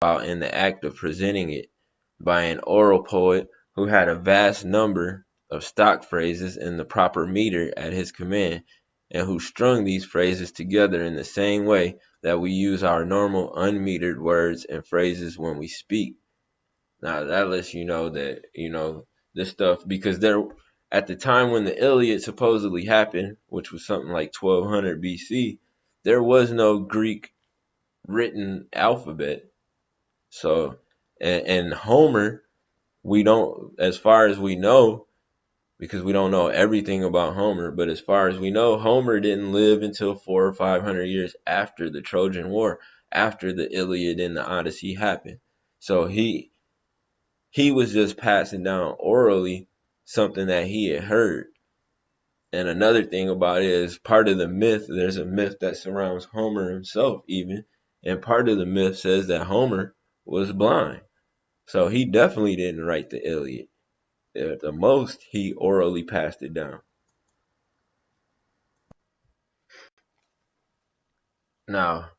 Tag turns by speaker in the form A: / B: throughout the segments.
A: about in the act of presenting it by an oral poet who had a vast number of stock phrases in the proper meter at his command, and who strung these phrases together in the same way that we use our normal unmetered words and phrases when we speak. Now that lets you know that, this stuff, because there, at the time when the Iliad supposedly happened, which was something like 1200 BC, there was no Greek written alphabet. So, and Homer, we don't, as far as we know, because we don't know everything about Homer, but as far as we know, Homer didn't live until 400 or 500 years after the Trojan War, after the Iliad and the Odyssey happened. So he was just passing down orally something that he had heard. And another thing about it is, part of the myth, there's a myth that surrounds Homer himself even, and part of the myth says that Homer was blind. So he definitely didn't write the Iliad. At the most, he orally passed it down. Now,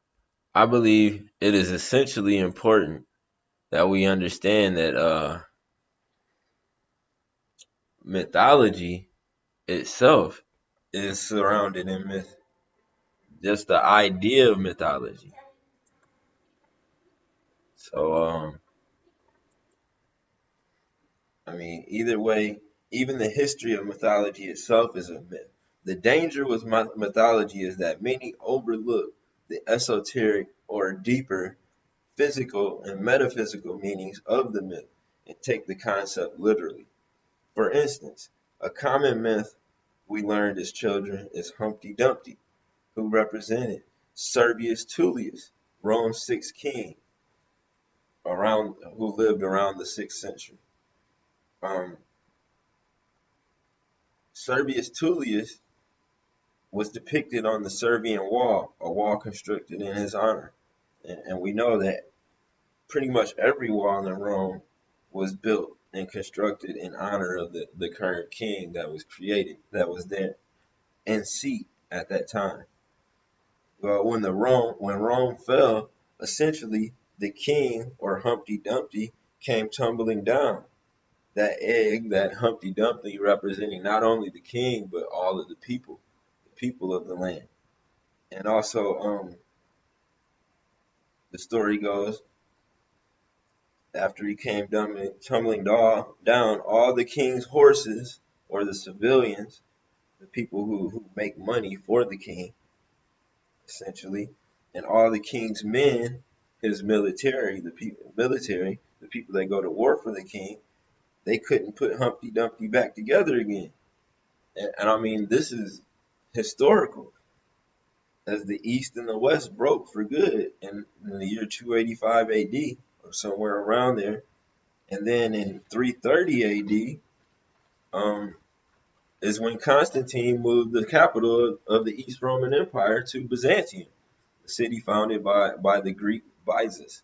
A: I believe it is essentially important that we understand that mythology itself is surrounded in myth. Just the idea of mythology. So, I mean, either way, even the history of mythology itself is a myth. The danger with mythology is that many overlook the esoteric or deeper physical and metaphysical meanings of the myth and take the concept literally. For instance, a common myth we learned as children is Humpty Dumpty, who represented Servius Tullius, Rome's sixth king, who lived around the 6th century. Um, Servius Tullius was depicted on the Servian wall, a wall constructed in his honor. And we know that pretty much every wall in Rome was built and constructed in honor of the current king that was created, that was there in seat at that time. Well, when Rome fell, essentially the king, or Humpty Dumpty, came tumbling down. That egg, that Humpty Dumpty, representing not only the king but all of the people of the land. And also, the story goes, after he came tumbling down, all the king's horses, or the civilians, the people who make money for the king, essentially, and all the king's men, his military, the people that go to war for the king, they couldn't put Humpty Dumpty back together again. And I mean, this is historical, as the East and the West broke for good in the year 285 AD, or somewhere around there. And then in 330 AD, is when Constantine moved the capital of the East Roman Empire to Byzantium, the city founded by the Greek Byzas,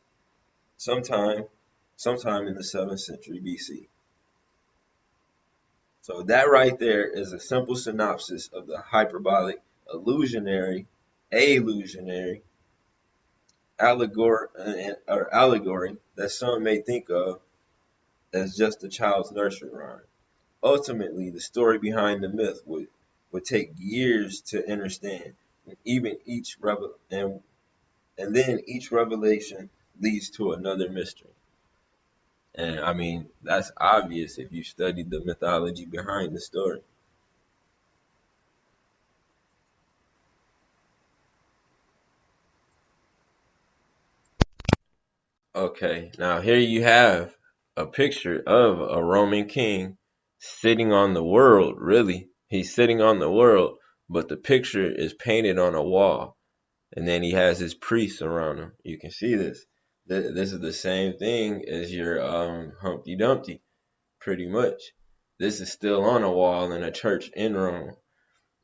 A: sometime in the 7th century BC. So that right there is a simple synopsis of the hyperbolic, illusionary, allegory that some may think of as just a child's nursery rhyme. Ultimately, the story behind the myth would take years to understand, and even and then each revelation leads to another mystery. And I mean, that's obvious if you studied the mythology behind the story. Okay, now here you have a picture of a Roman king sitting on the world, really. He's sitting on the world, but the picture is painted on a wall. And then he has his priests around him. You can see this. This is the same thing as your Humpty Dumpty, pretty much. This is still on a wall in a church in Rome.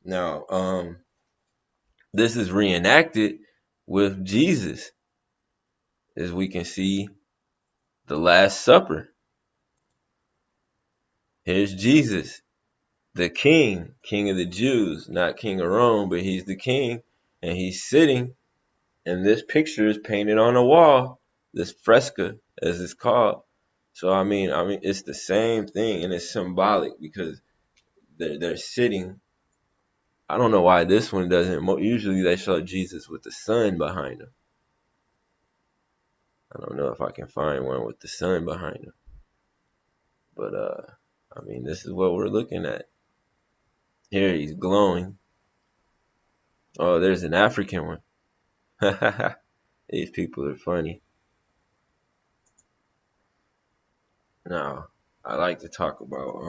A: Now, this is reenacted with Jesus, as we can see the Last Supper. Here's Jesus, the king of the Jews, not king of Rome, but he's the king, and he's sitting, and this picture is painted on a wall this fresca, as it's called. So I mean, it's the same thing, and it's symbolic because they're sitting. I don't know why this one doesn't. Usually they show Jesus with the sun behind him. I don't know if I can find one with the sun behind him, but I mean, this is what we're looking at here. He's glowing. Oh, there's an African one. These people are funny. Now, I like to talk about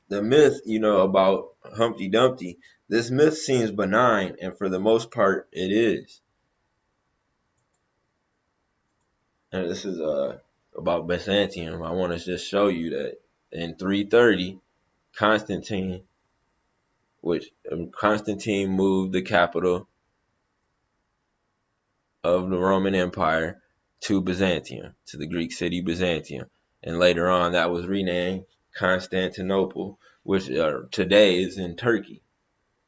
A: the myth, about Humpty Dumpty. This myth seems benign, and for the most part, it is. And this is about Byzantium. I want to just show you that in 330, Constantine, which Constantine moved the capital of the Roman Empire to Byzantium, to the Greek city Byzantium, and later on that was renamed Constantinople, which today is in Turkey.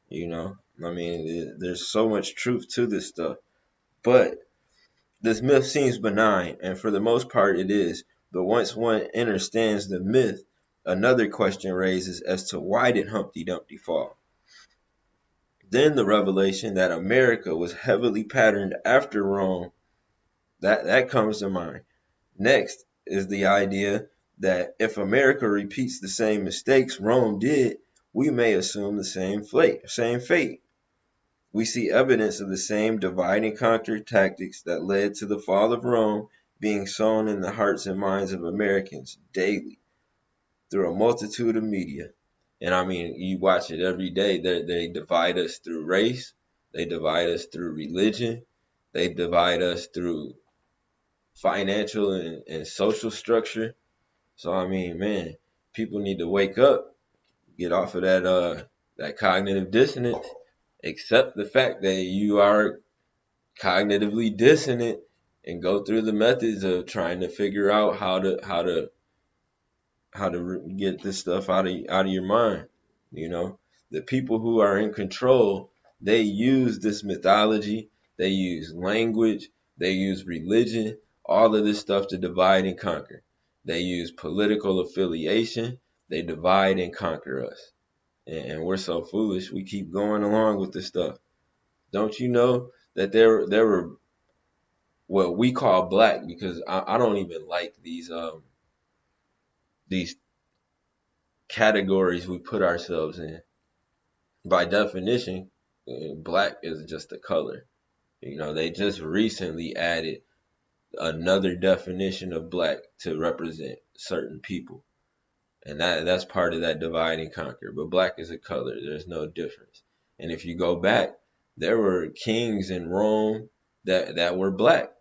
A: I mean, there's so much truth to this stuff, but this myth seems benign, and for the most part it is. But once one understands the myth, another question raises as to why did Humpty Dumpty fall? Then the revelation that America was heavily patterned after Rome, that comes to mind. Next is the idea that if America repeats the same mistakes Rome did, we may assume the same fate. We see evidence of the same divide and conquer tactics that led to the fall of Rome being sown in the hearts and minds of Americans daily through a multitude of media. And I mean, you watch it every day. They divide us through race, they divide us through religion, they divide us through financial and social structure. So I mean, man, people need to wake up, get off of that cognitive dissonance, accept the fact that you are cognitively dissonant, and go through the methods of trying to figure out how to get this stuff out of your mind. The people who are in control, they use this mythology, they use language, they use religion, all of this stuff to divide and conquer. They use political affiliation, they divide and conquer us. And we're so foolish, we keep going along with this stuff. Don't you know that there were what we call black, because I don't even like these categories we put ourselves in. By definition, black is just a color. They just recently added another definition of black to represent certain people. And that's part of that divide and conquer. But black is a color. There's no difference. And if you go back, there were kings in Rome that were black.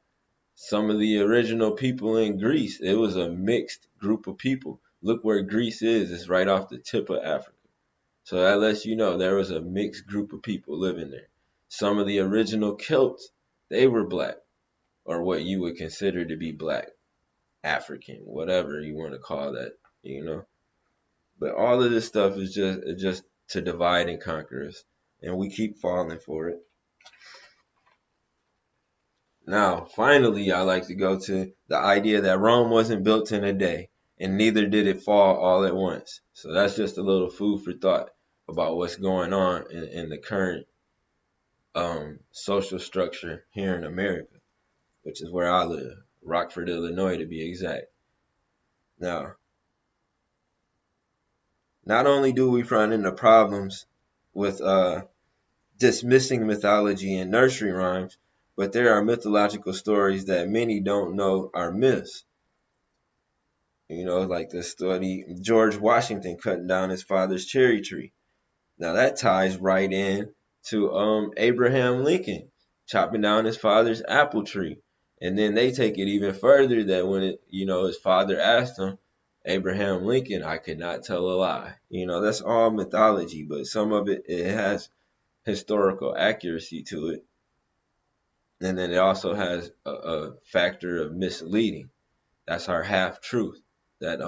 A: Some of the original people in Greece, it was a mixed group of people. Look where Greece is. It's right off the tip of Africa. So that lets you know there was a mixed group of people living there. Some of the original Celts, they were black, or what you would consider to be black, African, whatever you want to call that. But all of this stuff is just to divide and conquer us, and we keep falling for it. Now, finally, I like to go to the idea that Rome wasn't built in a day, and neither did it fall all at once. So that's just a little food for thought about what's going on in the current social structure here in America, which is where I live, Rockford, Illinois, to be exact. Now, not only do we run into problems with dismissing mythology and nursery rhymes, but there are mythological stories that many don't know are myths. Like the story George Washington cutting down his father's cherry tree. Now that ties right in to Abraham Lincoln chopping down his father's apple tree. And then they take it even further that when his father asked him, Abraham Lincoln, I could not tell a lie. That's all mythology, but some of it has historical accuracy to it. And then it also has a factor of misleading. That's our half truth that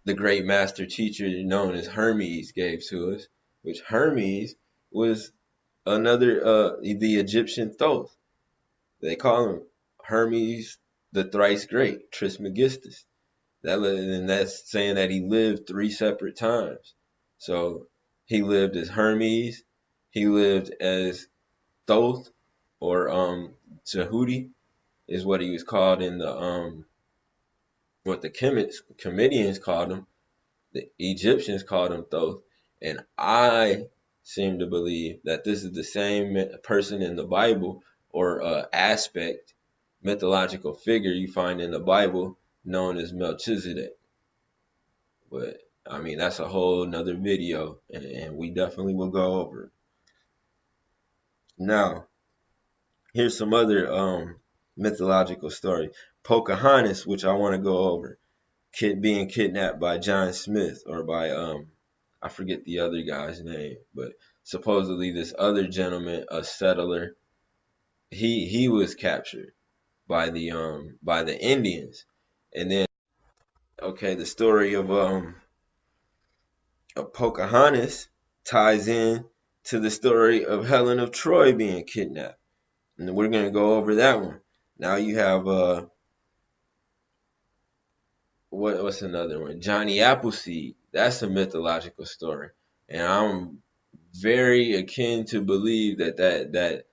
A: the great master teacher known as Hermes gave to us, which Hermes was another the Egyptian Thoth. They call him Hermes the Thrice Great, Trismegistus. And that's saying that he lived 3 separate times. So he lived as Hermes, he lived as Thoth, or Tahuti is what he was called in the what the comedians called him. The Egyptians called him Thoth, and I seem to believe that this is the same person in the Bible, or aspect, mythological figure you find in the Bible known as Melchizedek. But I mean, that's a whole nother video, and we definitely will go over it. Now, here's some other mythological story. Pocahontas, which I want to go over, being kidnapped by John Smith, or by I forget the other guy's name, but supposedly this other gentleman, a settler, he was captured by the Indians. And then, okay, the story of Pocahontas ties in to the story of Helen of Troy being kidnapped. And we're going to go over that one. Now you have what's another one? Johnny Appleseed. That's a mythological story, and I'm very akin to believe that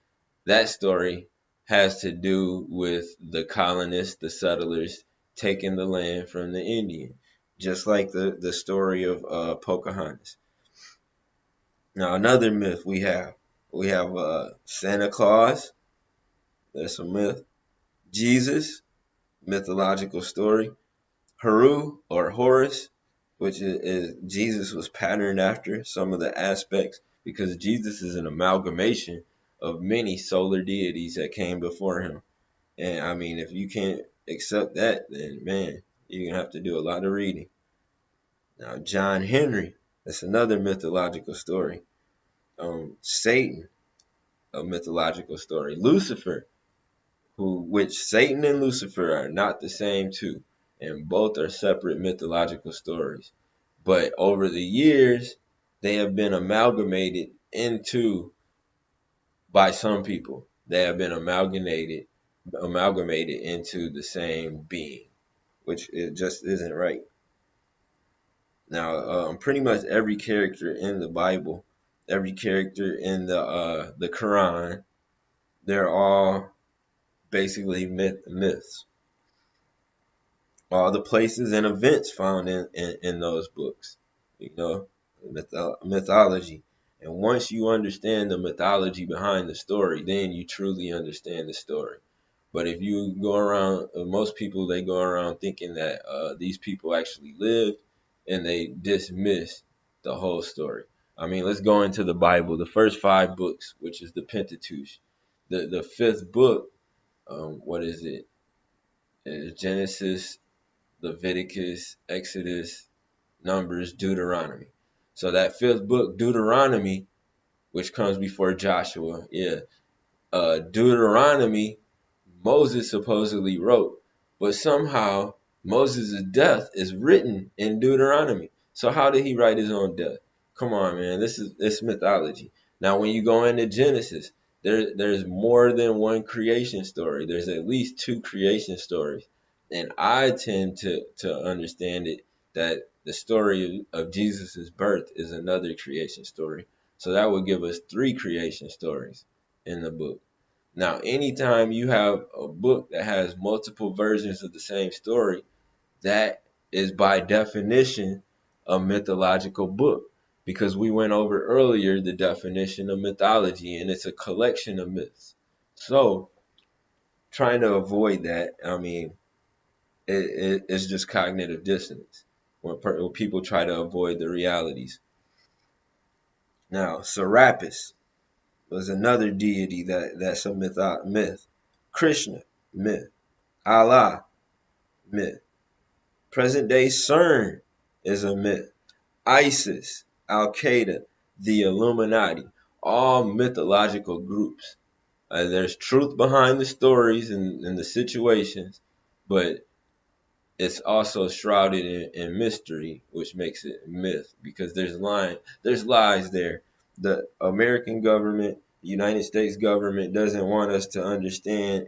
A: story has to do with the colonists, the settlers taking the land from the Indian, just like the story of Pocahontas. Now another myth we have Santa Claus. That's a myth. Jesus, mythological story. Heru, or Horus, which is Jesus was patterned after some of the aspects, because Jesus is an amalgamation of many solar deities that came before him. And I mean, if you can't accept that, then man, you're gonna have to do a lot of reading. Now, John Henry, that's another mythological story. Satan, a mythological story. Lucifer, which Satan and Lucifer are not the same two, and both are separate mythological stories. But over the years, they have been amalgamated into, by some people, they have been amalgamated into the same being, which it just isn't right. Now, pretty much every character in the Bible, every character in the Quran, they're all basically myths. All the places and events found in those books, mythology. And once you understand the mythology behind the story, then you truly understand the story. But if you go around, most people, they go around thinking that these people actually lived, and they dismiss the whole story. I mean, let's go into the Bible, the first 5 books, which is the Pentateuch. The fifth book, what is it? It's Genesis, Leviticus, Exodus, Numbers, Deuteronomy. So that fifth book, Deuteronomy, which comes before Joshua, Deuteronomy, Moses supposedly wrote, but somehow Moses' death is written in Deuteronomy. So how did he write his own death? Come on, man, this mythology. Now, when you go into Genesis, there's more than one creation story. There's at least 2 creation stories. And I tend to understand it that the story of Jesus' birth is another creation story. So that would give us 3 creation stories in the book. Now, anytime you have a book that has multiple versions of the same story, that is by definition a mythological book, because we went over earlier the definition of mythology, and it's a collection of myths. So, trying to avoid that, I mean, it's just cognitive dissonance when people try to avoid the realities. Now, Serapis was another deity that's a myth. Krishna, myth. Allah, myth. Present day CERN is a myth. ISIS, Al Qaeda, the Illuminati, all mythological groups. There's truth behind the stories and the situations, but it's also shrouded in mystery, which makes it myth, because there's lies there. The American government, the United States government, doesn't want us to understand